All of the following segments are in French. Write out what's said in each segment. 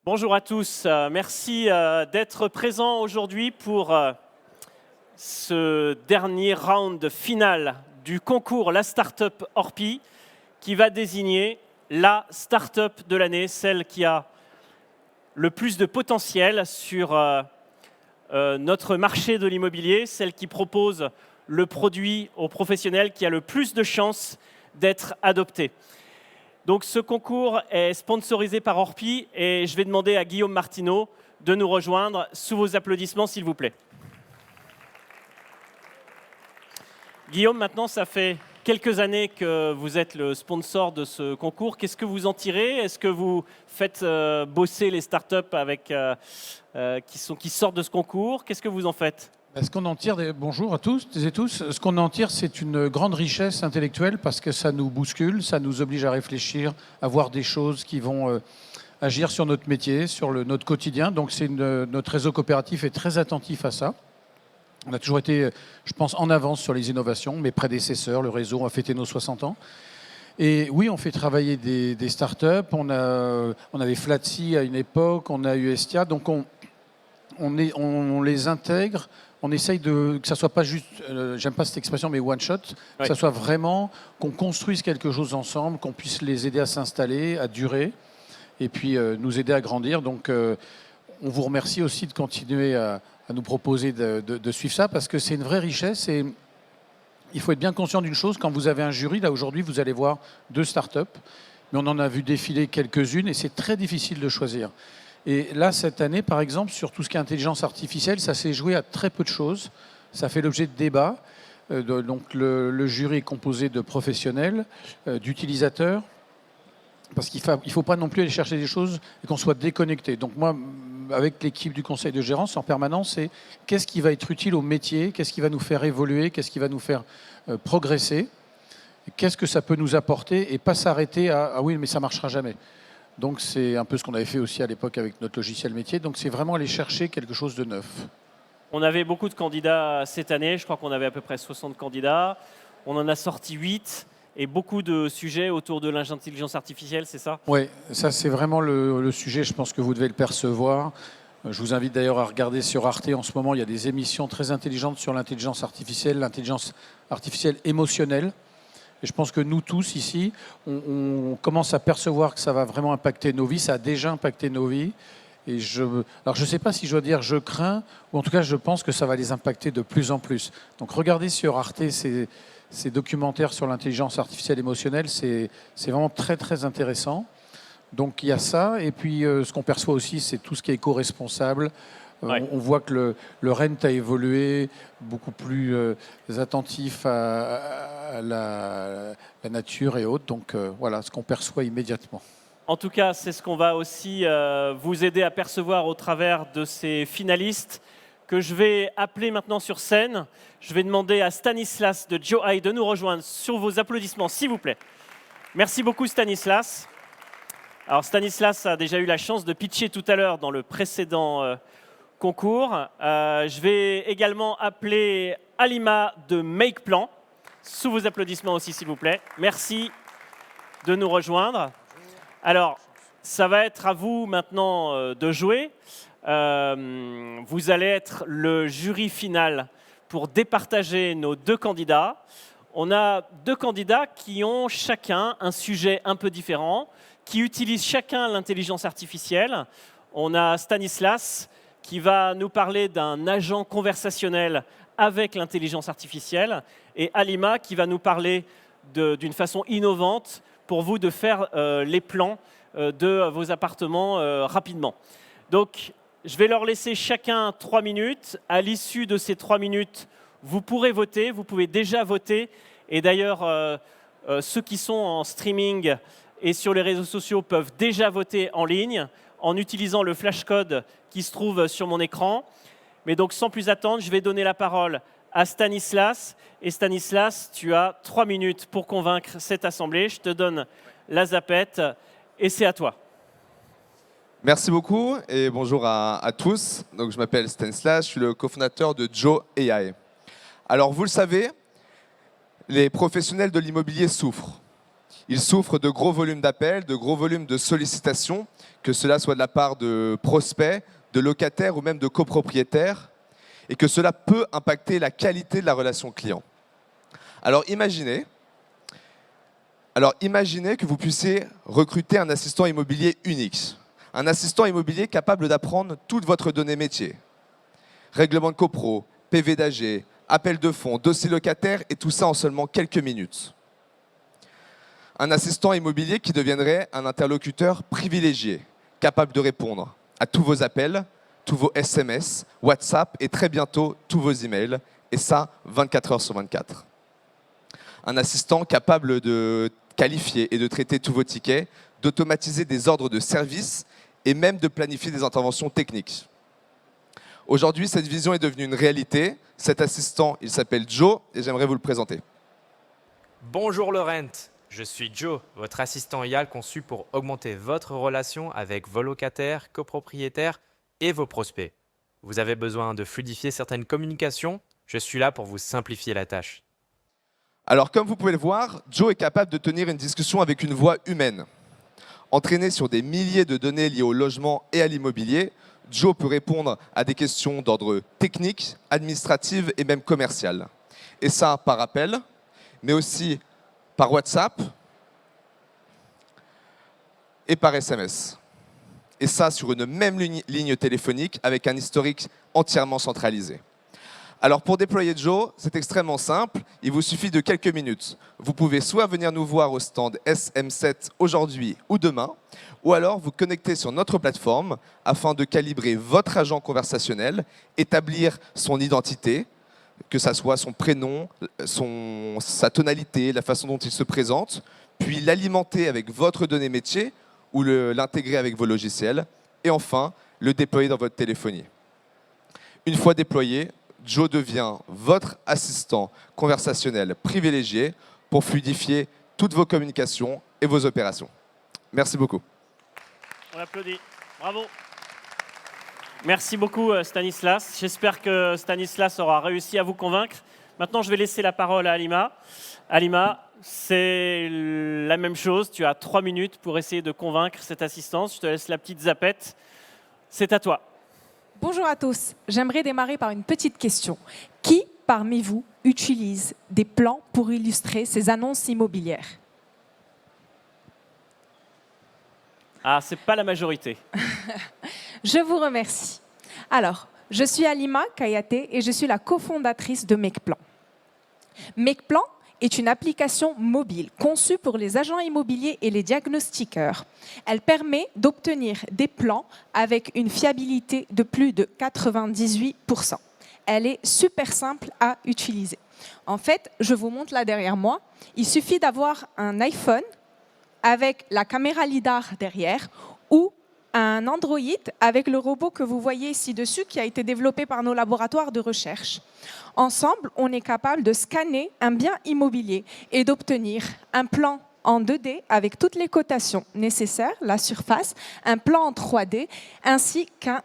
Bonjour à tous, merci d'être présents aujourd'hui pour ce dernier round final du concours La Startup Orpi qui va désigner la startup de l'année, celle qui a le plus de potentiel sur notre marché de l'immobilier, celle qui propose le produit aux professionnels qui a le plus de chances d'être adopté. Donc ce concours est sponsorisé par Orpi et je vais demander à Guillaume Martineau de nous rejoindre sous vos applaudissements, s'il vous plaît. Guillaume, maintenant, ça fait quelques années que vous êtes le sponsor de ce concours. Qu'est-ce que vous en tirez? Est-ce que vous faites bosser les startups qui sortent de ce concours? Qu'est-ce que vous en faites? Ce qu'on en tire, bonjour à tous et tous, ce qu'on en tire, c'est une grande richesse intellectuelle parce que ça nous bouscule, ça nous oblige à réfléchir, à voir des choses qui vont agir sur notre métier, sur notre quotidien. Donc notre réseau coopératif est très attentif à ça. On a toujours été, je pense, en avance sur les innovations. Mes prédécesseurs, le réseau, a fêté nos 60 ans. Et oui, on fait travailler des startups. On avait Flatsy à une époque, on a eu Estia. Donc on les intègre. On essaye que ça soit pas juste, j'aime pas cette expression, mais one shot, que ça soit vraiment qu'on construise quelque chose ensemble, qu'on puisse les aider à s'installer, à durer, et puis nous aider à grandir. Donc on vous remercie aussi de continuer à nous proposer de suivre ça, parce que c'est une vraie richesse. Et il faut être bien conscient d'une chose, quand vous avez un jury, là aujourd'hui vous allez voir 2 startups, mais on en a vu défiler quelques-unes, et c'est très difficile de choisir. Et là, cette année, par exemple, sur tout ce qui est intelligence artificielle, ça s'est joué à très peu de choses. Ça fait l'objet de débats. Donc le jury est composé de professionnels, d'utilisateurs, parce qu'il ne faut pas non plus aller chercher des choses et qu'on soit déconnecté. Donc moi, avec l'équipe du conseil de gérance, en permanence, c'est qu'est-ce qui va être utile au métier, qu'est-ce qui va nous faire évoluer, qu'est-ce qui va nous faire progresser, qu'est-ce que ça peut nous apporter, et pas s'arrêter à « ah oui, mais ça ne marchera jamais ». Donc c'est un peu ce qu'on avait fait aussi à l'époque avec notre logiciel métier. Donc c'est vraiment aller chercher quelque chose de neuf. On avait beaucoup de candidats cette année. Je crois qu'on avait à peu près 60 candidats. On en a sorti 8 et beaucoup de sujets autour de l'intelligence artificielle, c'est ça? Oui, ça c'est vraiment le sujet. Je pense que vous devez le percevoir. Je vous invite d'ailleurs à regarder sur Arte. En ce moment, il y a des émissions très intelligentes sur l'intelligence artificielle émotionnelle. Et je pense que nous tous ici, on commence à percevoir que ça va vraiment impacter nos vies. Ça a déjà impacté nos vies. Et alors je ne sais pas si je dois dire je crains, ou en tout cas je pense que ça va les impacter de plus en plus. Donc regardez sur Arte ces documentaires sur l'intelligence artificielle émotionnelle. C'est vraiment très très intéressant. Donc il y a ça. Et puis ce qu'on perçoit aussi, c'est tout ce qui est éco-responsable. On voit que le rent a évolué, beaucoup plus attentif à la nature et autres. Donc voilà ce qu'on perçoit immédiatement. En tout cas, c'est ce qu'on va aussi vous aider à percevoir au travers de ces finalistes que je vais appeler maintenant sur scène. Je vais demander à Stanislas de Joai de nous rejoindre sur vos applaudissements, s'il vous plaît. Merci beaucoup, Stanislas. Alors Stanislas a déjà eu la chance de pitcher tout à l'heure dans le précédent concours. Je vais également appeler Alima de MakePlan, sous vos applaudissements aussi, s'il vous plaît. Merci de nous rejoindre. Alors, ça va être à vous maintenant de jouer. Vous allez être le jury final pour départager nos 2 candidats. On a 2 candidats qui ont chacun un sujet un peu différent, qui utilisent chacun l'intelligence artificielle. On a Stanislas qui va nous parler d'un agent conversationnel avec l'intelligence artificielle, et Alima qui va nous parler d'une façon innovante pour vous de faire les plans de vos appartements rapidement. Donc, je vais leur laisser chacun 3 minutes. À l'issue de ces 3 minutes, vous pourrez voter. Vous pouvez déjà voter. Et d'ailleurs, ceux qui sont en streaming et sur les réseaux sociaux peuvent déjà voter en ligne en utilisant le flashcode qui se trouve sur mon écran. Mais donc, sans plus attendre, je vais donner la parole à Stanislas. Et Stanislas, tu as 3 minutes pour convaincre cette assemblée. Je te donne la zapette et c'est à toi. Merci beaucoup et bonjour à tous. Donc, je m'appelle Stanislas, je suis le cofondateur de Joe AI. Alors, vous le savez, les professionnels de l'immobilier souffrent. Ils souffrent de gros volumes d'appels, de gros volumes de sollicitations que cela soit de la part de prospects, de locataires ou même de copropriétaires, et que cela peut impacter la qualité de la relation client. Alors imaginez que vous puissiez recruter un assistant immobilier unique, un assistant immobilier capable d'apprendre toutes votre donnée métier, règlement de copro, PV d'AG, appel de fonds, dossier locataire et tout ça en seulement quelques minutes. Un assistant immobilier qui deviendrait un interlocuteur privilégié, capable de répondre à tous vos appels, tous vos SMS, WhatsApp et très bientôt tous vos emails, et ça 24 heures sur 24. Un assistant capable de qualifier et de traiter tous vos tickets, d'automatiser des ordres de service et même de planifier des interventions techniques. Aujourd'hui, cette vision est devenue une réalité. Cet assistant, il s'appelle Joe et j'aimerais vous le présenter. Bonjour Laurent, je suis Joe, votre assistant IA conçu pour augmenter votre relation avec vos locataires, copropriétaires et vos prospects. Vous avez besoin de fluidifier certaines communications? Je suis là pour vous simplifier la tâche. Alors, comme vous pouvez le voir, Joe est capable de tenir une discussion avec une voix humaine. Entraîné sur des milliers de données liées au logement et à l'immobilier, Joe peut répondre à des questions d'ordre technique, administrative et même commercial. Et ça par appel, mais aussi par WhatsApp et par SMS. Et ça sur une même ligne téléphonique avec un historique entièrement centralisé. Alors pour déployer Joe, c'est extrêmement simple, il vous suffit de quelques minutes. Vous pouvez soit venir nous voir au stand SM7 aujourd'hui ou demain, ou alors vous connecter sur notre plateforme afin de calibrer votre agent conversationnel, établir son identité, que ça soit son prénom, sa tonalité, la façon dont il se présente, puis l'alimenter avec votre donnée métier ou l'intégrer avec vos logiciels, et enfin le déployer dans votre téléphonie. Une fois déployé, Joe devient votre assistant conversationnel privilégié pour fluidifier toutes vos communications et vos opérations. Merci beaucoup. On applaudit. Bravo. Merci beaucoup Stanislas. J'espère que Stanislas aura réussi à vous convaincre. Maintenant, je vais laisser la parole à Halima. Halima, c'est la même chose. Tu as 3 minutes pour essayer de convaincre cette assistance. Je te laisse la petite zapette. C'est à toi. Bonjour à tous. J'aimerais démarrer par une petite question. Qui parmi vous utilise des plans pour illustrer ses annonces immobilières? Ah, c'est pas la majorité. Je vous remercie. Alors, je suis Halima Kayaté et je suis la cofondatrice de MakePlan. MakePlan est une application mobile conçue pour les agents immobiliers et les diagnostiqueurs. Elle permet d'obtenir des plans avec une fiabilité de plus de 98%. Elle est super simple à utiliser. En fait, je vous montre là derrière moi, il suffit d'avoir un iPhone avec la caméra LiDAR derrière ou un Android avec le robot que vous voyez ici dessus qui a été développé par nos laboratoires de recherche. Ensemble, on est capable de scanner un bien immobilier et d'obtenir un plan en 2D avec toutes les cotations nécessaires, la surface, un plan en 3D, ainsi qu'un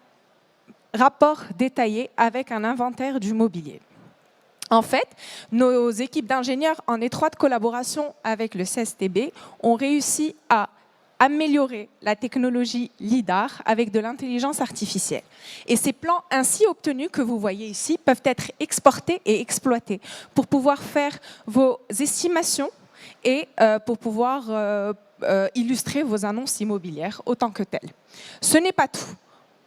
rapport détaillé avec un inventaire du mobilier. En fait, nos équipes d'ingénieurs, en étroite collaboration avec le CSTB, ont réussi à améliorer la technologie LiDAR avec de l'intelligence artificielle. Et ces plans ainsi obtenus que vous voyez ici peuvent être exportés et exploités pour pouvoir faire vos estimations et pour pouvoir illustrer vos annonces immobilières autant que telles. Ce n'est pas tout.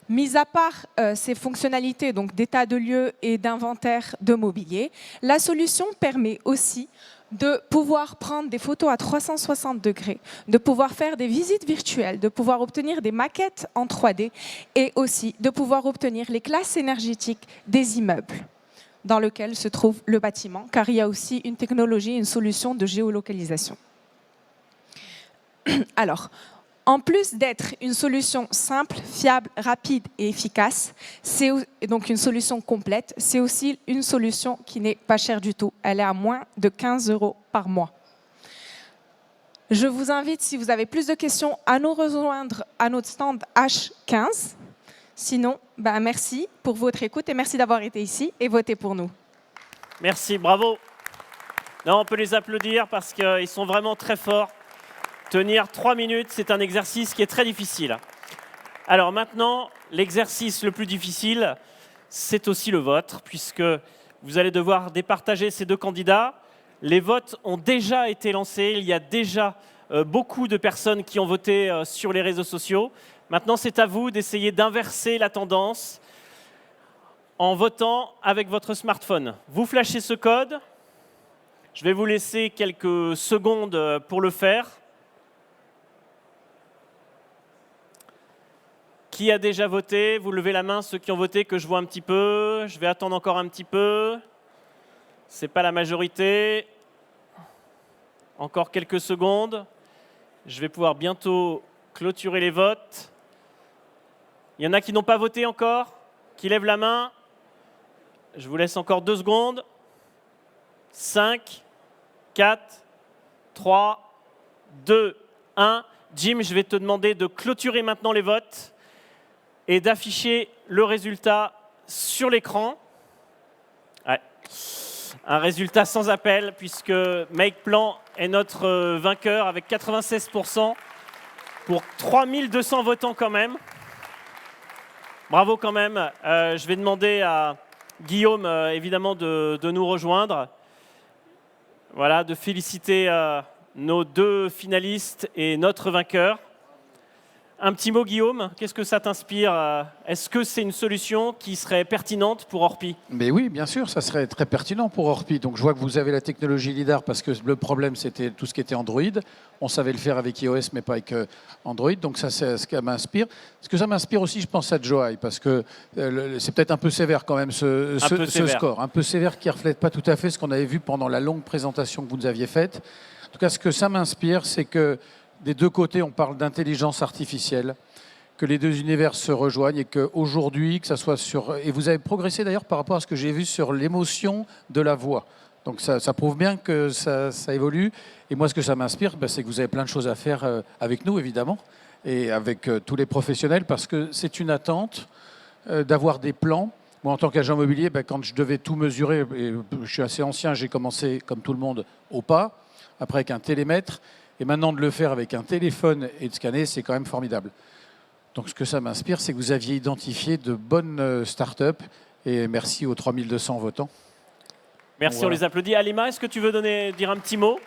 Mis à part ces fonctionnalités donc d'état de lieu et d'inventaire de mobilier, la solution permet aussi de pouvoir prendre des photos à 360 degrés, de pouvoir faire des visites virtuelles, de pouvoir obtenir des maquettes en 3D et aussi de pouvoir obtenir les classes énergétiques des immeubles dans lesquels se trouve le bâtiment, car il y a aussi une technologie, une solution de géolocalisation. Alors, en plus d'être une solution simple, fiable, rapide et efficace, c'est donc une solution complète, c'est aussi une solution qui n'est pas chère du tout. Elle est à moins de 15 € par mois. Je vous invite, si vous avez plus de questions, à nous rejoindre à notre stand H15. Sinon, merci pour votre écoute et merci d'avoir été ici et votez pour nous. Merci, bravo. Non, on peut les applaudir parce qu'ils sont vraiment très forts. Tenir 3 minutes, c'est un exercice qui est très difficile. Alors maintenant, l'exercice le plus difficile, c'est aussi le vôtre, puisque vous allez devoir départager ces deux candidats. Les votes ont déjà été lancés, il y a déjà beaucoup de personnes qui ont voté sur les réseaux sociaux. Maintenant, c'est à vous d'essayer d'inverser la tendance en votant avec votre smartphone. Vous flashez ce code. Je vais vous laisser quelques secondes pour le faire. Qui a déjà voté? Vous levez la main, ceux qui ont voté, que je vois un petit peu. Je vais attendre encore un petit peu. Ce n'est pas la majorité. Encore quelques secondes. Je vais pouvoir bientôt clôturer les votes. Il y en a qui n'ont pas voté encore, qui lèvent la main. Je vous laisse encore 2 secondes. 5, 4, 3, 2, 1. Jim, je vais te demander de clôturer maintenant les votes et d'afficher le résultat sur l'écran. Ouais. Un résultat sans appel, puisque Makeplan est notre vainqueur avec 96% pour 3200 votants quand même. Bravo quand même. Je vais demander à Guillaume, évidemment, de nous rejoindre. Voilà, de féliciter nos 2 finalistes et notre vainqueur. Un petit mot, Guillaume, qu'est-ce que ça t'inspire? Est-ce que c'est une solution qui serait pertinente pour Orpi? Mais oui, bien sûr, ça serait très pertinent pour Orpi. Donc je vois que vous avez la technologie LiDAR parce que le problème, c'était tout ce qui était Android. On savait le faire avec iOS, mais pas avec Android. Donc ça, c'est ce qui m'inspire. Ce que ça m'inspire aussi, je pense à Joai, parce que c'est peut-être un peu sévère quand même ce score. Un peu sévère qui ne reflète pas tout à fait ce qu'on avait vu pendant la longue présentation que vous nous aviez faite. En tout cas, ce que ça m'inspire, c'est que des deux côtés, on parle d'intelligence artificielle, que les deux univers se rejoignent et qu'aujourd'hui, que ça soit sur... Et vous avez progressé d'ailleurs par rapport à ce que j'ai vu sur l'émotion de la voix. Donc ça prouve bien que ça évolue. Et moi, ce que ça m'inspire, c'est que vous avez plein de choses à faire avec nous, évidemment, et avec tous les professionnels, parce que c'est une attente d'avoir des plans. Moi, en tant qu'agent immobilier, quand je devais tout mesurer, et je suis assez ancien, j'ai commencé, comme tout le monde, au pas, après avec un télémètre. Et maintenant, de le faire avec un téléphone et de scanner, c'est quand même formidable. Donc, ce que ça m'inspire, c'est que vous aviez identifié de bonnes startups. Et merci aux 3200 votants. Merci, voilà. On les applaudit. Alima, est-ce que tu veux dire un petit mot?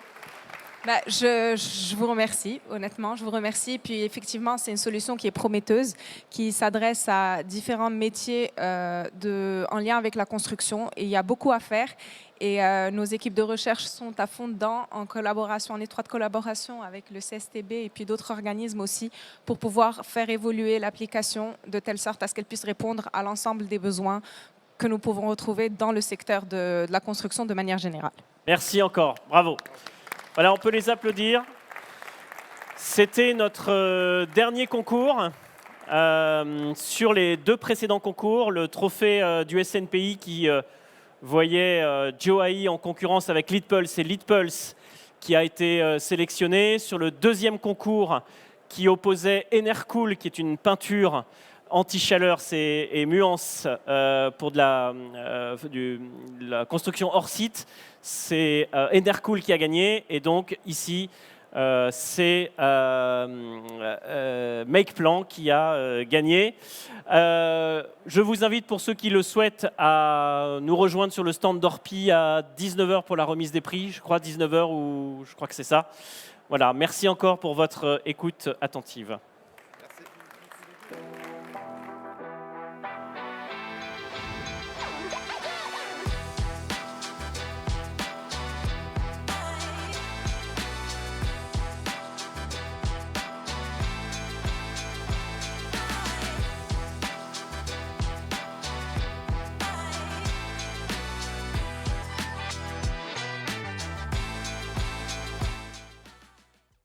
Je vous remercie, honnêtement, je vous remercie. Puis effectivement, c'est une solution qui est prometteuse, qui s'adresse à différents métiers en lien avec la construction. Et il y a beaucoup à faire. Et nos équipes de recherche sont à fond dedans, en étroite collaboration avec le CSTB et puis d'autres organismes aussi, pour pouvoir faire évoluer l'application de telle sorte à ce qu'elle puisse répondre à l'ensemble des besoins que nous pouvons retrouver dans le secteur de la construction de manière générale. Merci encore, bravo. Voilà, on peut les applaudir. C'était notre dernier concours. Sur les 2 précédents concours, le trophée du SNPI qui voyait Joai en concurrence avec LeadPulse et LeadPulse qui a été sélectionné. Sur le 2e concours qui opposait Enercool, qui est une peinture anti-chaleur et muance pour de la construction hors site. C'est Enercool qui a gagné et donc ici c'est Makeplan qui a gagné. Je vous invite pour ceux qui le souhaitent à nous rejoindre sur le stand d'Orpi à 19h pour la remise des prix, je crois 19h ou je crois que c'est ça. Voilà, merci encore pour votre écoute attentive.